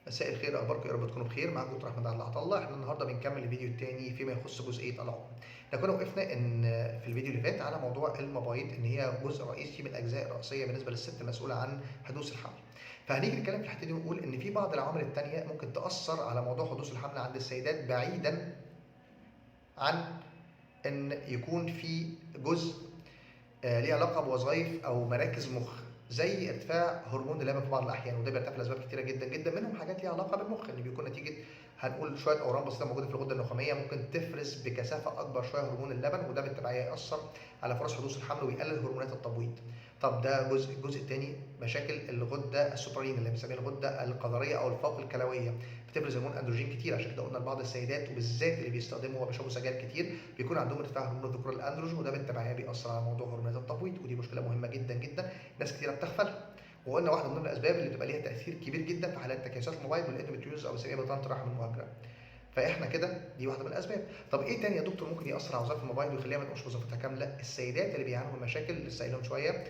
مساء الخير، اخباركم؟ يا رب تكونوا بخير. معاكم دكتور احمد عادل عطله. احنا النهارده بنكمل الفيديو الثاني فيما يخص جزئيه العمر. احنا كنا وقفنا ان في الفيديو اللي فات على موضوع المبايض، ان هي جزء رئيسي من الاجزاء الرئيسيه بالنسبه للست المسؤوله عن حدوث الحمل. فهنيجي نتكلم في الحته دي ونقول ان في بعض العوامل الثانيه ممكن تاثر على موضوع حدوث الحمل عند السيدات، بعيدا عن ان يكون في جزء ليه علاقه بوظائف او مراكز مخ، زي ارتفاع هرمون اللبن في بعض الاحيان، وده بيرتفع لاسباب كتيره جدا جدا، منهم حاجات ليها علاقه بالمخ، ان بيكون نتيجه هنقول شويه اورام بسيطه موجوده في الغده النخاميه ممكن تفرز بكثافه اكبر شويه هرمون اللبن، وده بالتبعيه ياثر على فرص حدوث الحمل ويقلل هرمونات التبويض. طب ده الجزء الثاني، مشاكل الغده السوبرين اللي بنسميها الغده القذريه او الفوق الكلويه، بتفرز هرمون اندروجين كتير. عشان كده قلنا لبعض السيدات وبالذات اللي بيستخدموا وبيشربوا سجاير كتير بيكون عندهم ارتفاع هرمون الذكور الاندروجين، وده بالتبعيه بيأثر على موضوع هرمونات التبويض، ودي مشكله مهمه جدا جدا ناس كتيره بتغفلها. وقلنا واحده من ضمن الاسباب اللي بتبقى ليها تاثير كبير جدا في حالات تكيسات الموبايل والاندوميتريوز او بنسميها بطانه الرحم المهاجره. فاحنا كده دي واحده من الاسباب. طب ايه تاني يا دكتور ممكن ياثر على وظائف الموبايل ويخليها ما تقومش وظيفتها كامله؟ السيدات اللي بيعانوا من مشاكل لسه قايلهم شويه،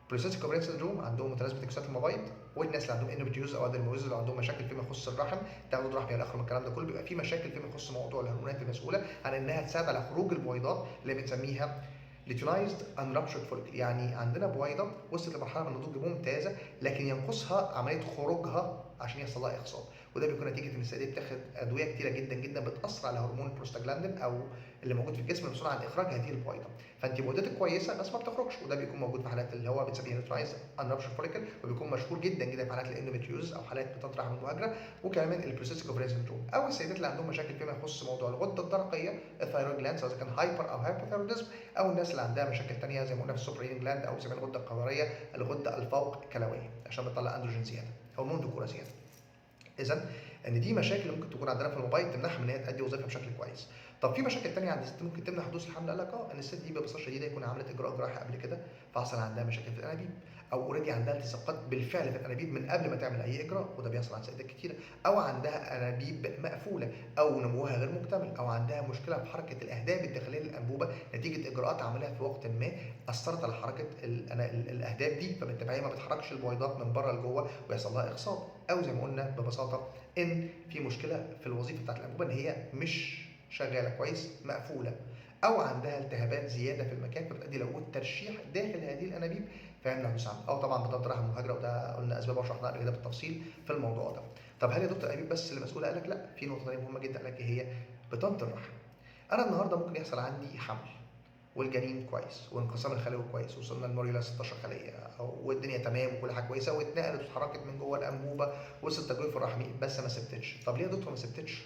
بوليسيستيك اوفرين سندروم، عندهم متلازمه تكسات المبيض، والناس اللي عندهم اندوميتريوز او ادينوميوز اللي عندهم مشاكل فيما يخص الرحم، تاخد رحم الى اخره من الكلام ده كله، بيبقى في مشاكل فيما يخص موضوع الهرمونات المسؤوله عن انها تساعد على خروج البويضات اللي بنسميها ليتيونايزد انرابشرد فوليكل. يعني عندنا بويضه وصلت لمرحله من النضوج ممتازه لكن ينقصها عمليه خروجها عشان يحصل لها اخصاب، وده بيكون نتيجه ان السيدات بتاخد ادويه كتيره جدا جدا بتاثر على هرمون البروستاجلاندين او اللي موجود في الجسم المسؤول عن اخراج هذه البويضه. فانت بويضتك كويسه بس ما بتخرجش، وده بيكون موجود في حالات اللي هو بنسميها ليتيونايزد انرابشرد فوليكل، وبيكون مشهور جدا جدا في حالات الاندوميتريوز او حالات بطانه الرحم المهاجره، وكمان البوليسيستيك اوفرين سندروم، او السيدات اللي عندهم مشاكل فيما يخص موضوع الغده الدرقيه الثايرويد جلاند، سواء كان هايبر او هايبوثايروديزم، او الناس اللي عندها مشاكل ثانيه زي ما قلنا في السوبرين جلاند او زي ما الغده القذريه، الغده الفوق كلويه، عشان بتطلع اندروجين زياده، هرمون ذكوره زياده. اذا ان دي مشاكل ممكن تكون عندنا في الموبايل تمنعها من ان هي تؤدي وظيفه بشكل كويس. طب في مشاكل ثانيه عند الست ممكن تمنع حدوث الحمل؟ قال لك ان الست دي ببساطه شديده يكون عملت اجراء جراحي قبل كده فحصل عندها مشاكل في الانابيب، او اوريدي عندها التصاقات بالفعل في الانابيب من قبل ما تعمل اي اجراء، وده بيحصل عند سيدات كتيره، او عندها انابيب مقفوله او نموها غير مكتمل، او عندها مشكله في حركه الاهداب الداخليه للانبوبه نتيجه اجراءات عملها في وقت ما اثرت على حركه الاهداب دي، فبالتالي ما بتحركش البويضات من بره لجوه ويحصل لها اخصاب، او زي ما قلنا ببساطه ان في مشكله في الوظيفه بتاعت الانبوبه ان هي مش شغاله كويس، مقفوله، او عندها التهابات زياده في المكان فبتؤدي لوجود ترشيح داخل هذه الانابيب فيمنع حدوث حمل، او طبعا بطانه الرحم المهاجره، وده قلنا اسبابها وشرحناها قبل كده بالتفصيل في الموضوع ده. طب هل يا دكتور الانابيب بس اللي مسؤوله؟ قال لك لا، في نقطه ثانيه مهمه جدا، قال لك هي بطانه الرحم. انا النهارده ممكن يحصل عندي حمل والجنين كويس وانقسام الخلايا كويس، وصلنا لموريلا 16 خليه والدنيا تمام وكل حاجه كويسه، واتنقلت واتحركت من جوه الانبوبه وصلت التجويف الرحمي، بس ما سبتتش. طب ليه يا دكتور ما سبتتش؟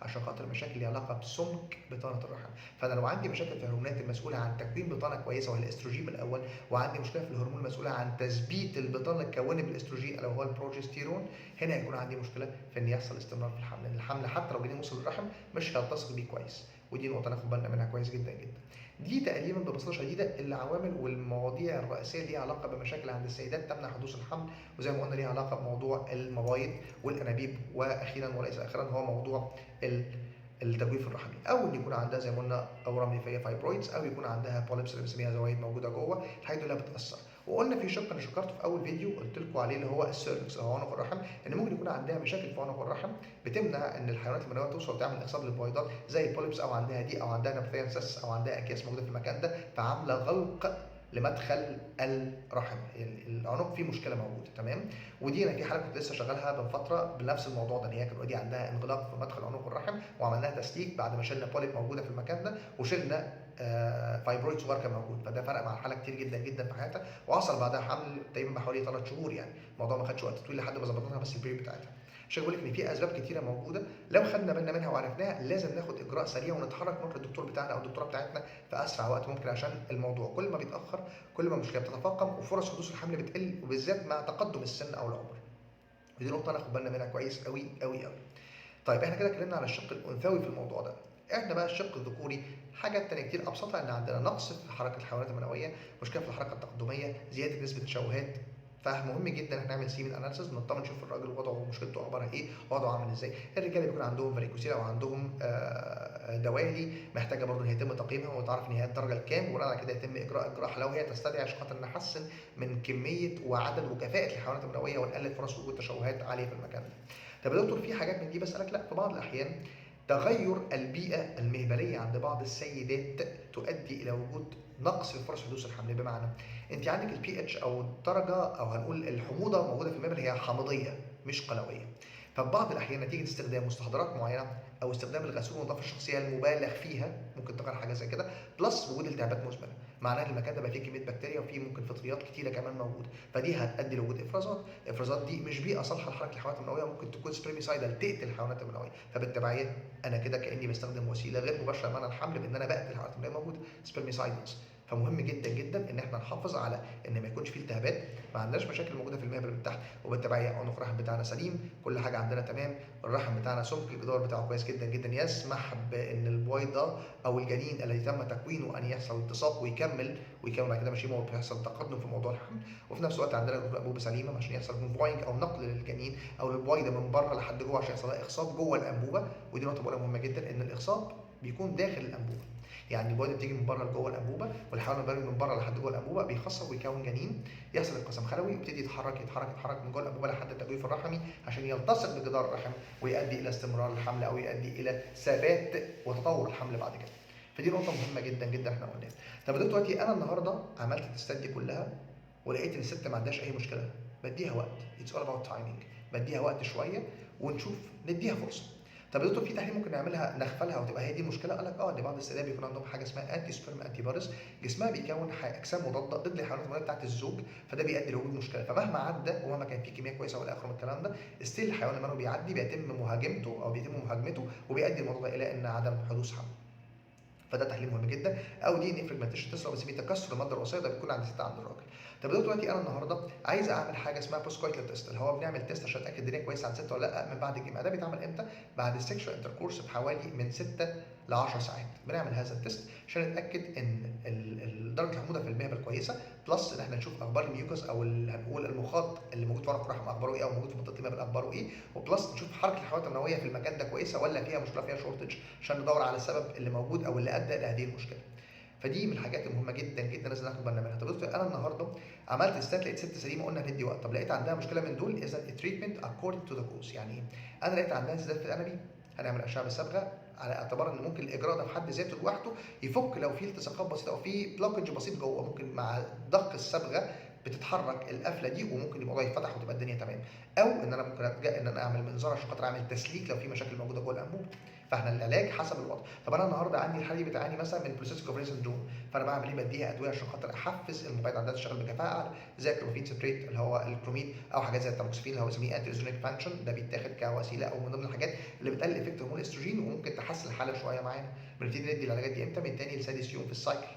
عشان خاطر مشاكل ليها علاقه بسمك بطانه الرحم. فانا لو عندي مشاكل في الهرمونات المسؤوله عن تكوين بطانه كويسه وهي الاستروجين الاول، وعندي مشكله في الهرمون المسؤوله عن تثبيت البطانه الكوني بالاستروجين الا وهو البروجستيرون، هنا هيكون عندي مشكله في ان يحصل استمرار في الحمل، لان الحمل حتى لو جنين وصل للرحم مش هيلتصق بيه كويس، ودي نقطه ناخد بالنا منها كويس جدا جدا. دي تقريبا ببساطه شديده العوامل والمواضيع الرئيسيه اللي ليها علاقه بمشاكل عند السيدات تمنع حدوث الحمل، وزي ما قلنا ليها علاقه بموضوع المبايض والانابيب، واخيرا وليس اخرا هو موضوع التجويف الرحمي، او ان يكون عندها زي ما قلنا اورام ليفيه فايبرويدز، او يكون عندها بوليبس اللي بنسميها زوايد موجوده جوه، الحاجات دي كلها بتاثر. وقلنا في شق انا شكرته في اول فيديو قلت لكم عليه اللي هو السيرفكس او عنق الرحم، ان ممكن يكون عندها مشاكل في عنق الرحم بتمنع ان الحيوانات المنويه توصل وتعمل اخصاب للبويضات زي البوليبس، او عندها دي، او عندها نبثيانسس، او عندها اكياس موجوده في المكان ده فعامله غلق لمدخل الرحم، العنق فيه مشكله موجوده. تمام. ودي انا في حاله كنت لسه شغالها من فتره بنفس الموضوع ده، ان هي كانت اوريدي عندها انغلاق في مدخل عنق الرحم وعملناها تسليك بعد ما شلنا بوليب موجوده في المكان ده وشلنا فايبرويد صغير كان موجود، فده فرق مع الحاله كتير جدا جدا في حياتها، وحصل بعدها حمل تقريبا بحوالي 3 شهور، يعني الموضوع ما خدش وقت طويل لحد ما ظبطنا بس البيريد بتاعتها. عشان بقول لك ان في اسباب كتيره موجوده لو خدنا بالنا منها وعرفناها لازم ناخد اجراء سريع ونتحرك نروح للدكتور بتاعنا او الدكتوره بتاعتنا في اسرع وقت ممكن، عشان الموضوع كل ما بيتاخر كل ما المشكله بتتفاقم وفرص حدوث الحمل بتقل، وبالذات مع تقدم السن او العمر. ودي نقطه ناخد بالنا منها كويس قوي قوي قوي. طيب احنا كده اتكلمنا على الشق الانثوي في الموضوع ده. احنا بقى الشق الذكوري حاجات تانية كتير ابسطها، ان عندنا نقص في حركه الحيوانات المنويه، مشكله في الحركه التقدميه، زياده نسبه تشوهات. فمهم جدا احنا نعمل سيمن اناليسيس نطمن نشوف الراجل وضعه ومشكلته اخبارها ايه، وضعه عامل ازاي. الرجاله بيكون عندهم فاريكوسيل او عندهم دوالي محتاجه برضه ان يتم تقييمها وتعرف ان هي الدرجه الكام، وبناء على كده يتم اجراء الجراحه لو هي تستدعي عشان خاطر نحسن من كميه وعدد وكفاءه الحيوانات المنويه ونقلل فرص وجود تشوهات عاليه في المكان ده. طب يا دكتور في حاجات من دي، بسالك لا، في بعض الاحيان تغير البيئه المهبليه عند بعض السيدات تؤدي الى وجود نقص في فرص حدوث الحمل. بمعنى انت عندك البي اتش او الدرجه او هنقول الحموضه موجوده في المهبل هي حامضيه مش قلويه. ففي بعض الاحيان نتيجه استخدام مستحضرات معينه او استخدام الغسول والنظافه الشخصيه المبالغ فيها ممكن تغير حاجه زي كده، بلس وجود التهابات مزمنه، معناه ان المكان ده بقى فيه كميه بكتيريا وفيه ممكن فطريات كتيره كمان موجوده، فدي هتؤدي لوجود افرازات. الافرازات دي مش بيئه صالحه لحركه الحيوانات المنويه، ممكن تكون سبريميسايدال تقتل الحيوانات المنويه، فبالتبعيه انا كده كاني بستخدم وسيله غير مباشره لمنع الحمل بان انا بقتل الحيوانات المنويه موجوده، سبرميسايدز. فمهم جدا جدا ان احنا نحافظ على ان ما يكونش فيه التهابات، ما عندناش مشاكل موجوده في المهبل من تحت، وبالتبعيه عنق الرحم بتاعنا سليم، كل حاجه عندنا تمام، الرحم بتاعنا سمك الجدار بتاعه كويس جدا جدا، يسمح بان البويضه او الجنين الذي تم تكوينه ان يحصل التصاق ويكمل بعد كده ماشي، بيحصل تقدم في موضوع الحمل، وفي نفس الوقت عندنا الانبوبه سليمه عشان يحصل موفاينج او نقل للجنين او للبويضه من بره لحد جوه عشان يحصل لها اخصاب جوه الانبوبه. ودي نقطه مهمه جدا، ان الاخصاب بيكون داخل الانبوبه، يعني البويضه بتيجي من بره لجوه الانبوبه والحيوان البالغ من بره لحد جوه الانبوبه بيخصب ويكون جنين، يحصل انقسام خلوي ويبتدي يتحرك من جوه الانبوبه لحد التجويف الرحمي عشان يلتصق بجدار الرحم ويؤدي الى استمرار الحمل او يؤدي الى ثبات وتطور الحمل بعد كده. فدي نقطه مهمه جدا جدا احنا قلناها. طب دلوقتي انا النهارده عملت التستات دي كلها ولقيت ان الست ما عندهاش اي مشكله، بديها وقت، اتس اول اباوت تايمينج، بديها وقت شويه ونشوف، نديها فرصه. طب يا دكتور في تحليل ممكن نعملها نغفلها وتبقى هي دي المشكله؟ قال لك اه، ان بعض السيدات بيكون عندهم حاجه اسمها انتي سبرم انتي بوديز، جسمها بيكون اجسام مضاده ضد الحيوانات المنويه بتاعت الزوج، فده بيؤدي لوجود مشكله، فمهما عدى ومهما كان في كميه كويسه والى اخره من الكلام ده، ستيل الحيوان المنوي بيعدي، بيتم مهاجمته وبيؤدي الموضوع ده الى ان عدم حدوث حمل. فده تحليل مهم جدا. او دي ان فريجمنتيشن تيست اللي بنسميه تكسر الماده الوراثيه، ده بيكون عند الست عند الراجل. طب دلوقتي انا النهارده عايز اعمل حاجه اسمها بوست كويتال تيست، اللي هو بنعمل تيست عشان اتاكد الدنيا كويسه عند الست ولا لا من بعد الجماع. ده بيتعمل امتى؟ بعد السكشوال انتركورس بحوالي من 6 ل 10 ساعات بنعمل هذا التيست عشان نتاكد ان درجه الحموضه في المهبل كويسه، بلس ان احنا نشوف اخبار الميوكس او هنقول المخاط اللي موجود في عنق الرحم اخباره ايه او موجود في منطقه المهبل اخباره ايه، وبلس نشوف حركه الحيوانات المنويه في المكان ده كويسه ولا فيها مشكله، فيها شورتج، عشان ندور على السبب اللي موجود او اللي ادى لهذه المشكله. فدي من الحاجات المهمه جدا جدا لازم ناخد بالنا منها. طب دكتور انا النهارده عملت ستات لقيت ست سليمه، قلنا هندي وقت، طب لقيت عندها مشكله من دول، اذا التريتمنت اكوردنج تو ذا كوز. يعني ايه؟ انا لقيت عندها انسداد في الانبي، هنعمل اشعه بالصبغه على اعتبار ان ممكن الاجراء ده في حد ذاته لوحده يفك لو في التصاقات بسيطه او في بلوكج بسيط جوه، ممكن مع دق الصبغه بتتحرك القفله دي وممكن الموضوع يتفتح وتبقى الدنيا تمام. او ان انا ممكن الجا ان انا اعمل منظار عشان خاطر اعمل تسليك لو في مشاكل موجوده جوه الانبوب. فاحنا العلاج حسب الوضع. طب انا النهارده عندي الحاله دي بتعاني مثلا من بروسيس كوفري سندروم، فانا بعمل ايه؟ بديها ادويه عشان خاطر احفز المبيض عندها تشتغل بكفاءه اعلى، زي الكلوميفين ستريت اللي هو الكروميد، او حاجات زي التاموكسفين اللي هو بنسميه انتي ايزونيك فانكشن، ده بيتاخد كوسيله او من ضمن الحاجات اللي بتقلل افكت هرمون الاستروجين وممكن تحسن الحاله شويه معانا. بنبتدي ندي العلاجات دي امتى؟ من تاني لسادس يوم في السايكل،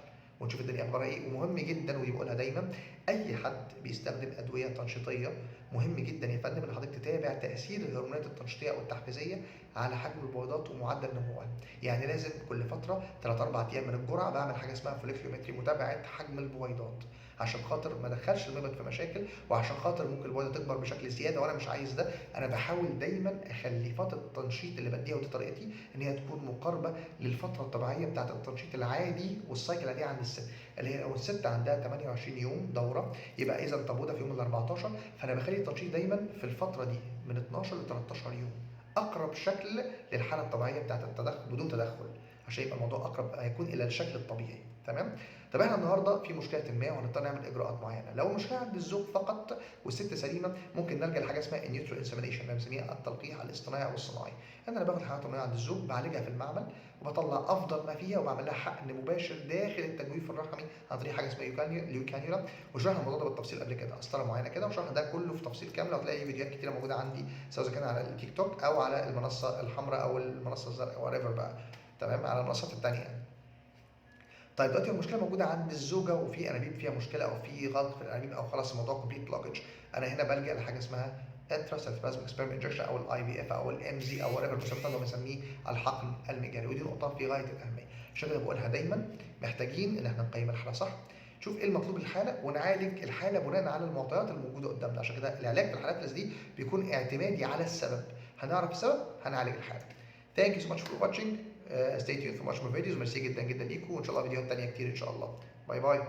ونشوف الدنيا اخبارها ايه. ومهم جدا ودي بقولها دايما، اي حد بيستخدم ادويه تنشيطيه مهم جدا يا فندم ان حضرتك تتابع تاثير الهرمونات التنشيطيه او التحفيزيه على حجم البويضات ومعدل نموها. يعني لازم كل فتره 3 4 ايام من الجرعه بعمل حاجه اسمها فوليكيومتري، متابعه حجم البويضات، عشان خاطر ما ادخلش المبيض في مشاكل، وعشان خاطر ممكن البويضه تكبر بشكل زياده وانا مش عايز ده. انا بحاول دايما اخلي فتره التنشيط اللي بديها ودي طريقتي ان هي تكون مقاربه للفتره الطبيعيه بتاعه التنشيط العادي والسايكل العاديه عند الست، اللي هي لو الست عندها 28 يوم دوره يبقى اذا تبويضه في يوم ال 14، فانا بخلي التنشيط دايما في الفتره دي من 12 ل 13 يوم، اقرب شكل للحاله الطبيعيه بتاعه التدخل بدون تدخل، عشان يبقى الموضوع اقرب هيكون الى الشكل الطبيعي. تمام؟ طب احنا النهارده في مشكله ما وهنضطر نعمل اجراءات معينه. لو المشكله عند الزوج فقط والست سليمه ممكن نلجا لحاجه اسمها النيوترو انسيمينيشن اللي بنسميها التلقيح الاصطناعي او الصناعي. انا باخد الحيوانات المنويه عند الزوج بعالجها في المعمل وبطلع افضل ما فيها وبعمل لها حقن مباشر داخل التجويف الرحمي عن طريق حاجه اسمها ليوكانيولا، وشرحنا الموضوع ده بالتفصيل قبل كده، قسطره معينه كده، وشرحنا ده كله في تفصيل كامل، وهتلاقي فيديوهات كتيره موجوده عندي سواء كان على التيك توك او على المنصه الحمراء او المنصه الزرقاء وريفر بقى، تمام، على المنصات الثانيه يعني. طيب دلوقتي المشكله موجوده عند الزوجه وفي انابيب فيها مشكله او في غلق في الانابيب او خلاص الموضوع كومبليت بلوكج، انا هنا بلجا لحاجه اسمها انتراسيتوبلازميك سبيرم انجكشن او الاي في اف او الام زي او whatever المسمى اللي بنسميه الحقن المجاري، ودي نقطه في غايه الاهميه. عشان كده بقولها دايما، محتاجين ان احنا نقيم الحاله صح، نشوف ايه المطلوب للحاله ونعالج الحاله بناء على المعطيات الموجوده قدامنا. عشان كده العلاج في الحالات اللي دي بيكون اعتمادي على السبب، هنعرف السبب هنعالج الحاله. Thank you so much for watching. Stay tuned for much more videos. ميرسي جدا جدا ليكم، وان شاء الله فيديوهات تانية كتير ان شاء الله. باي باي.